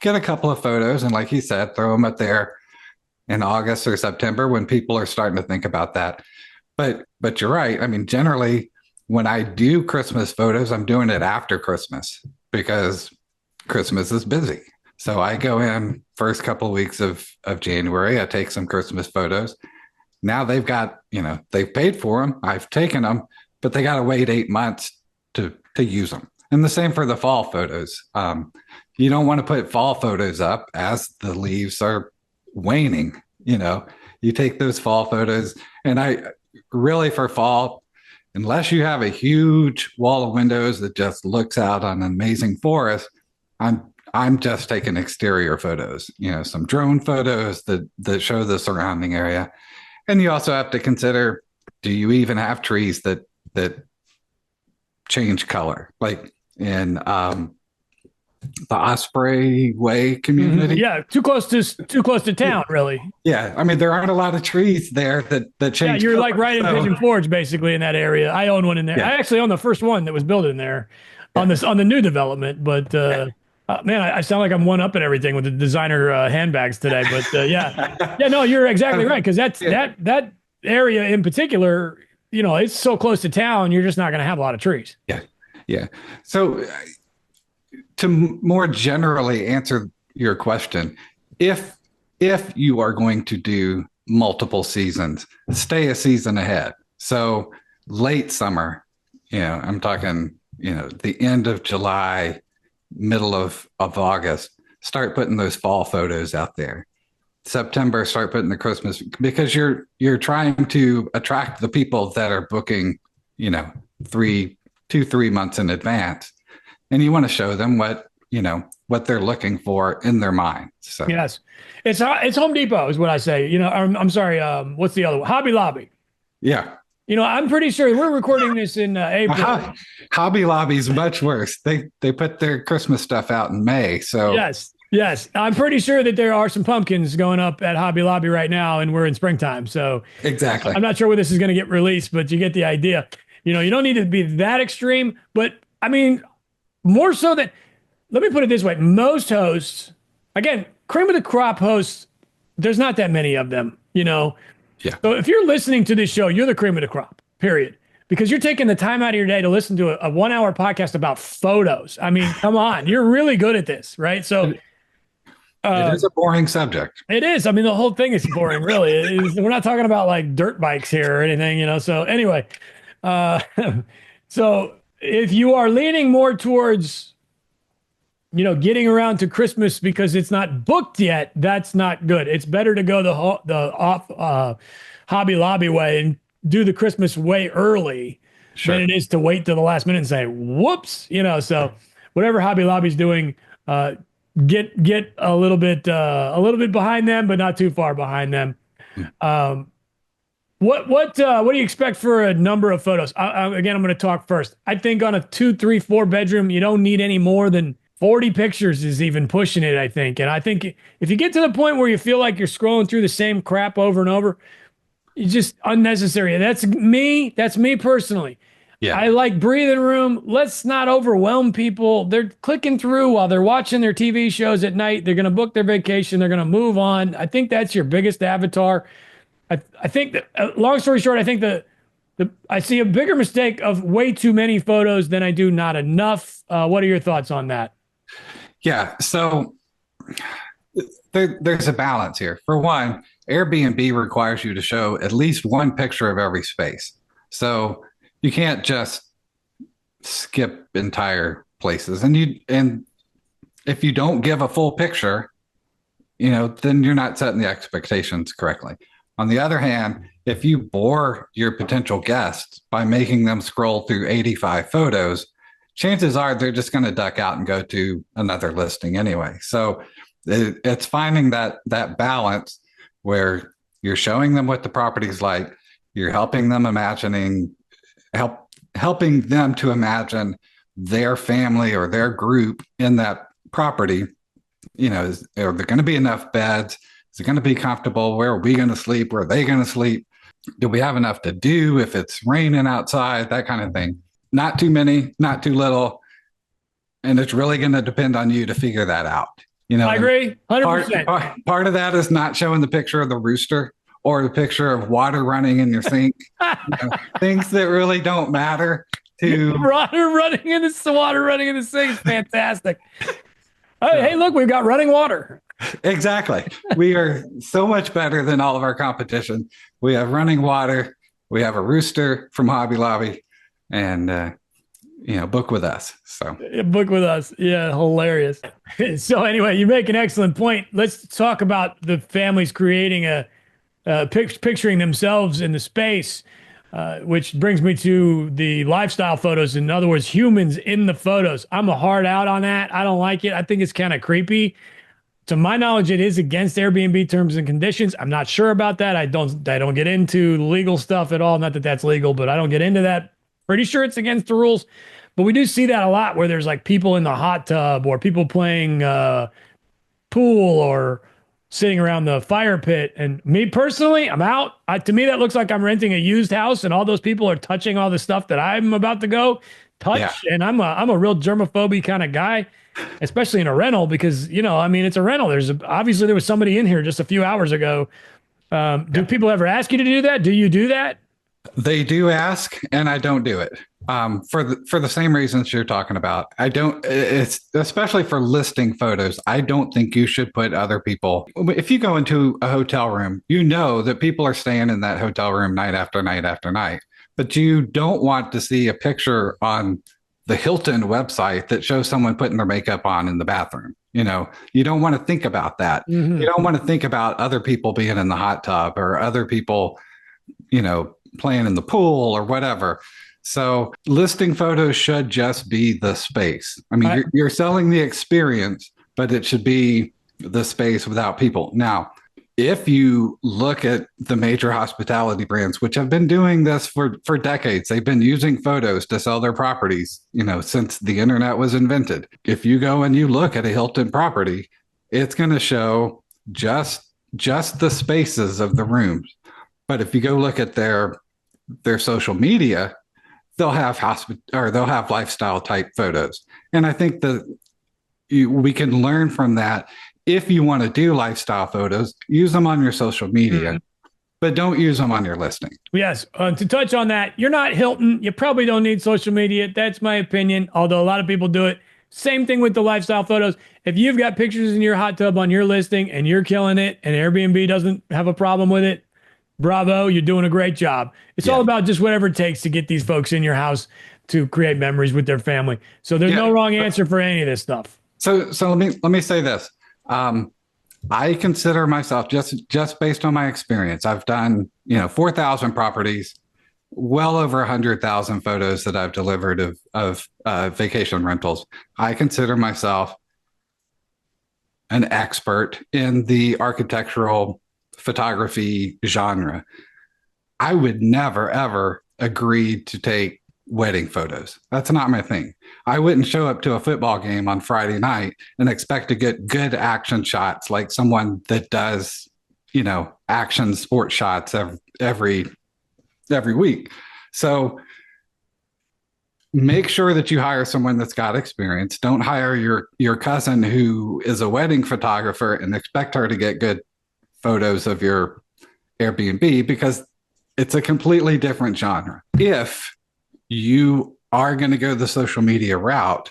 get a couple of photos and, like he said, throw them up there in August or September when people are starting to think about that. But you're right. I mean, generally, when I do Christmas photos, I'm doing it after Christmas because Christmas is busy. So I go in first couple of weeks of January. I take some Christmas photos. Now they've got, they've paid for them. I've taken them, but they got to wait 8 months to use them. And the same for the fall photos. You don't want to put fall photos up as the leaves are waning. You take those fall photos, and I really, for fall, unless you have a huge wall of windows that just looks out on an amazing forest, I'm just taking exterior photos, some drone photos that show the surrounding area. And you also have to consider, do you even have trees that change color? Like in the Osprey Way community. Yeah, too close to town, really. Yeah, I mean there aren't a lot of trees there that change. Yeah, you're color, like right in Pigeon Forge, basically in that area. I own one in there. Yeah. I actually own the first one that was built in there on the new development. But man, I sound like I'm one up at everything with the designer handbags today. But yeah, no, you're exactly right because that area in particular, it's so close to town. You're just not going to have a lot of trees. Yeah. So to more generally answer your question, if you are going to do multiple seasons, stay a season ahead. So late summer, I'm talking, the end of July, middle of August, start putting those fall photos out there. September, start putting the Christmas, because you're trying to attract the people that are booking, 3 months in advance. And you want to show them what they're looking for in their mind. So yes, it's Home Depot is what I say. I'm sorry. What's the other one? Hobby Lobby. Yeah. I'm pretty sure we're recording this in April. Hobby Lobby's much worse. They put their Christmas stuff out in May. So yes, I'm pretty sure that there are some pumpkins going up at Hobby Lobby right now, and we're in springtime. So exactly. I'm not sure where this is going to get released, but you get the idea. You don't need to be that extreme, but I mean, more so that, let me put it this way. Most hosts, again, cream of the crop hosts, there's not that many of them, Yeah. So if you're listening to this show, you're the cream of the crop, period. Because you're taking the time out of your day to listen to a 1 hour podcast about photos. I mean, come on, you're really good at this, right? So it is a boring subject. It is. I mean, the whole thing is boring, really. We're not talking about like dirt bikes here or anything, So anyway, so if you are leaning more towards, getting around to Christmas because it's not booked yet, that's not good. It's better to go the off Hobby Lobby way and do the Christmas way early than it is to wait till the last minute and say, whoops, so whatever Hobby Lobby's doing, get a little bit behind them, but not too far behind them. What do you expect for a number of photos? Again, I'm going to talk first. I think on a 2, 3, 4 bedroom, you don't need any more than 40 pictures is even pushing it, I think. And I think if you get to the point where you feel like you're scrolling through the same crap over and over, it's just unnecessary. That's me personally. Yeah. I like breathing room. Let's not overwhelm people. They're clicking through while they're watching their TV shows at night. They're going to book their vacation. They're going to move on. I think that's your biggest avatar. I think that, long story short, I think I see a bigger mistake of way too many photos than I do not enough. What are your thoughts on that? Yeah. So there's a balance here. For one, Airbnb requires you to show at least one picture of every space. So you can't just skip entire places. And if you don't give a full picture, then you're not setting the expectations correctly. On the other hand, if you bore your potential guests by making them scroll through 85 photos, chances are they're just going to duck out and go to another listing anyway. So it's finding that balance where you're showing them what the property's like, you're helping them helping them to imagine their family or their group in that property. Are there going to be enough beds? Is it going to be comfortable? Where are we going to sleep? Where are they going to sleep? Do we have enough to do if it's raining outside? That kind of thing. Not too many, not too little. And it's really going to depend on you to figure that out. You know, I and agree, part, 100%. part part of that is not showing the picture of the rooster or the picture of water running in your sink. You know, things that really don't matter to Water running in the sink is fantastic. Hey, so look, we've got running water. exactly. We are so much better than all of our competition. We have running water. We have a rooster from Hobby Lobby, and book with us. So Book with us. Yeah, hilarious. So anyway, you make an excellent point. Let's talk about the families creating picturing themselves in the space, which brings me to the lifestyle photos. In other words, humans in the photos. I'm a hard out on that. I don't like it. I think it's kind of creepy. To my knowledge, it is against Airbnb terms and conditions. I'm not sure about that. I don't get into legal stuff at all. Not that that's legal, but I don't get into that. Pretty sure it's against the rules. But we do see that a lot where there's like people in the hot tub or people playing pool or sitting around the fire pit. And me personally, I'm out. To me, that looks like I'm renting a used house, and all those people are touching all the stuff that I'm about to go yeah, touch. And I'm a real germaphobe kind of guy, especially in a rental because I mean, it's a rental. Obviously there was somebody in here just a few hours ago. Do yeah. people ever ask you to do that? Do you do that? They do ask, and I don't do it for the same reasons you're talking about. I don't. It's especially for listing photos. I don't think you should put other people. If you go into a hotel room, you know that people are staying in that hotel room night after night after night, but you don't want to see a picture on the Hilton website that shows someone putting their makeup on in the bathroom. You don't want to think about that. You Hmm. don't want to think about other people being in the hot tub or other people, playing in the pool or whatever. So listing photos should just be the space. I mean, I, you're selling the experience, but it should be the space without people. Now, if you look at the major hospitality brands, which have been doing this for decades, they've been using photos to sell their properties, since the internet was invented. If you go and you look at a Hilton property, it's going to show just the spaces of the rooms. But if you go look at their social media, they'll have they'll have lifestyle type photos. And I think that we can learn from that. If you want to do lifestyle photos, use them on your social media, but don't use them on your listing. Yes. To touch on that, you're not Hilton. You probably don't need social media. That's my opinion, although a lot of people do it. Same thing with the lifestyle photos. If you've got pictures in your hot tub on your listing and you're killing it and Airbnb doesn't have a problem with it, bravo, you're doing a great job. It's all Yeah. about just whatever it takes to get these folks in your house to create memories with their family. So there's Yeah. no wrong answer for any of this stuff. So let me say this. I consider myself just based on my experience. I've done 4,000 properties, well over 100,000 photos that I've delivered of vacation rentals. I consider myself an expert in the architectural photography genre. I would never ever agree to take wedding photos. That's not my thing. I wouldn't show up to a football game on Friday night and expect to get good action shots like someone that does, action sports shots every week. So make sure that you hire someone that's got experience. Don't hire your cousin who is a wedding photographer and expect her to get good photos of your Airbnb because it's a completely different genre. If you are going to go the social media route,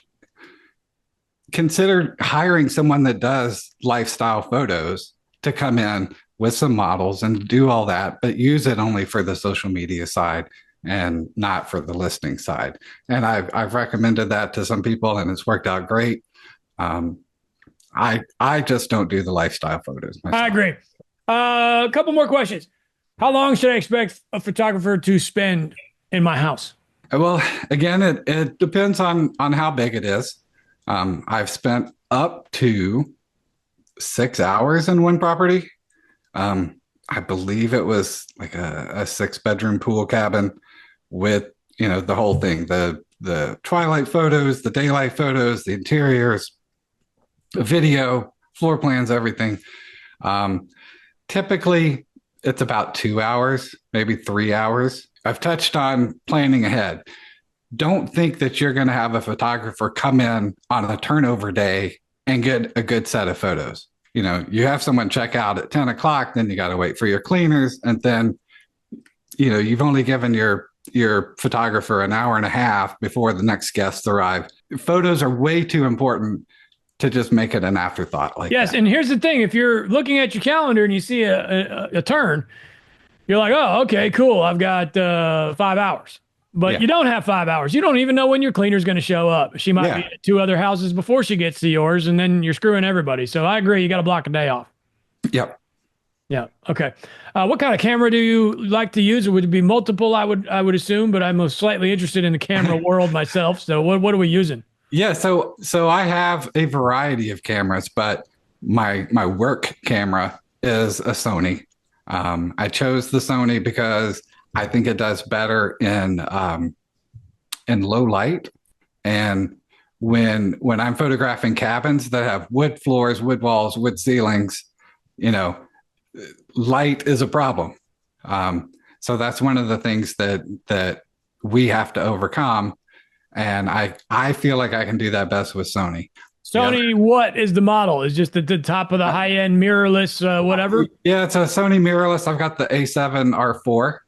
consider hiring someone that does lifestyle photos to come in with some models and do all that, but use it only for the social media side and not for the listing side. And I've recommended that to some people and it's worked out great. I just don't do the lifestyle photos I myself. agree. A couple more questions. How long should I expect a photographer to spend in my house? Well, again, it depends on how big it is. I've spent up to 6 hours in one property. I believe it was like a 6-bedroom pool cabin with the whole thing, the twilight photos, the daylight photos, the interiors, the video, floor plans, everything. Typically, it's about 2 hours, maybe 3 hours. I've touched on planning ahead. Don't think that you're going to have a photographer come in on a turnover day and get a good set of photos. You have someone check out at 10 o'clock, then you got to wait for your cleaners. And then, you've only given your photographer an hour and a half before the next guests arrive. Photos are way too important to just make it an afterthought like Yes, that. and here's the thing: if you're looking at your calendar and you see a turn, you're like, "Oh, okay, cool. I've got 5 hours." But Yeah. you don't have 5 hours. You don't even know when your cleaner's going to show up. She might be Yeah. at two other houses before she gets to yours, and then you're screwing everybody. So I agree. You got to block a day off. Yep. Yeah. Okay. What kind of camera do you like to use? It would be multiple, I would assume, but I'm most slightly interested in the camera world myself. So what are we using? Yeah, so I have a variety of cameras, but my work camera is a Sony. I chose the Sony because I think it does better in low light, and when I'm photographing cabins that have wood floors, wood walls, wood ceilings, you know, light is a problem. So that's one of the things that we have to overcome, and I feel like I can do that best with Sony. Sony, what is the model? Is just at the top of the high end mirrorless, whatever? Yeah, it's a Sony mirrorless. I've got the A7 R4.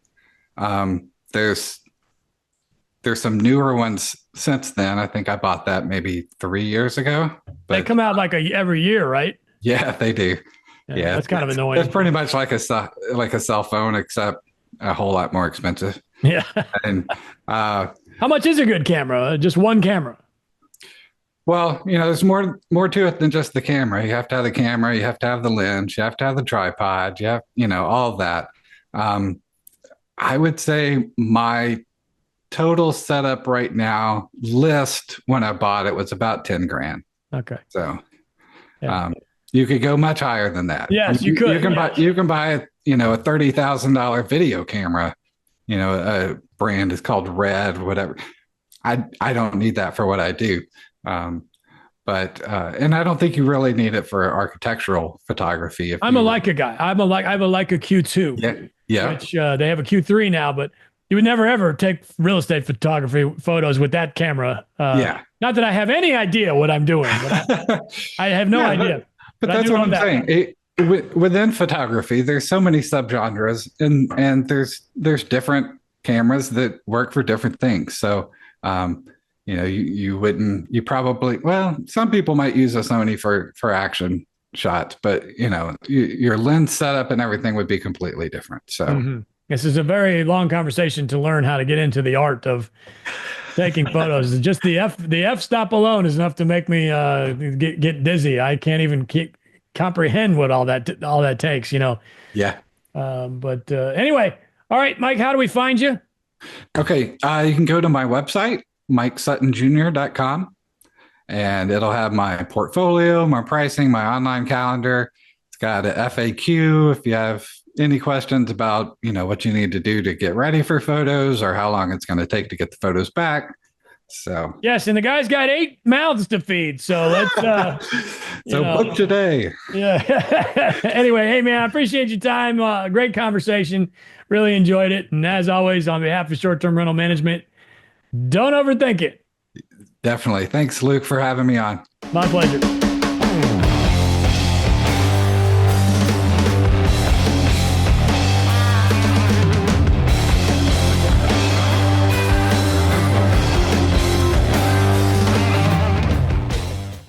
There's some newer ones since then. I think I bought that maybe 3 years ago. They But come out like every year, right? yeah, they do. Yeah, That's kind of it's annoying. pretty much like a cell phone, except a whole lot more expensive. Yeah. And How much is a good camera? Just one camera. well, there's more to it than just the camera. You have to have the camera, you have to have the lens, you have to have the tripod, you have, all of that. Um, I would say my total setup right now, list when I bought it, was about 10 grand. Okay. So Yeah. um, you could go much higher than that. Yes, you could. You can Yes. buy a $30,000 video camera. A brand is called Red, whatever. I don't need that for what I do. But and I don't think you really need it for architectural photography. If I'm a you, Leica guy. I have a Leica Q2, yeah, yeah, which they have a Q3 now, but you would never ever take real estate photography photos with that camera. yeah. Not that I have any idea what I'm doing, but I have no Yeah, idea. but I that's do what love I'm that. saying. Within photography, there's so many subgenres, and there's different cameras that work for different things. So, you wouldn't, you probably, well, some people might use a Sony for action shots, but your lens setup and everything would be completely different. So, This is a very long conversation to learn how to get into the art of taking photos. Just the f stop alone is enough to make me get dizzy. I can't even comprehend what all that takes. yeah. But anyway, all right, Mike, how do we find you? Okay. You can go to my website, MikeSuttonJr.com, and it'll have my portfolio, my pricing, my online calendar. It's got an FAQ if you have any questions about, what you need to do to get ready for photos or how long it's going to take to get the photos back. So, Yes, and the guy's got 8 mouths to feed, so let's book today. yeah. Anyway, hey man, I appreciate your time. Great conversation. Really enjoyed it. And as always, on behalf of Short-Term Rental Management, don't overthink it. Definitely. Thanks, Luke, for having me on. My pleasure.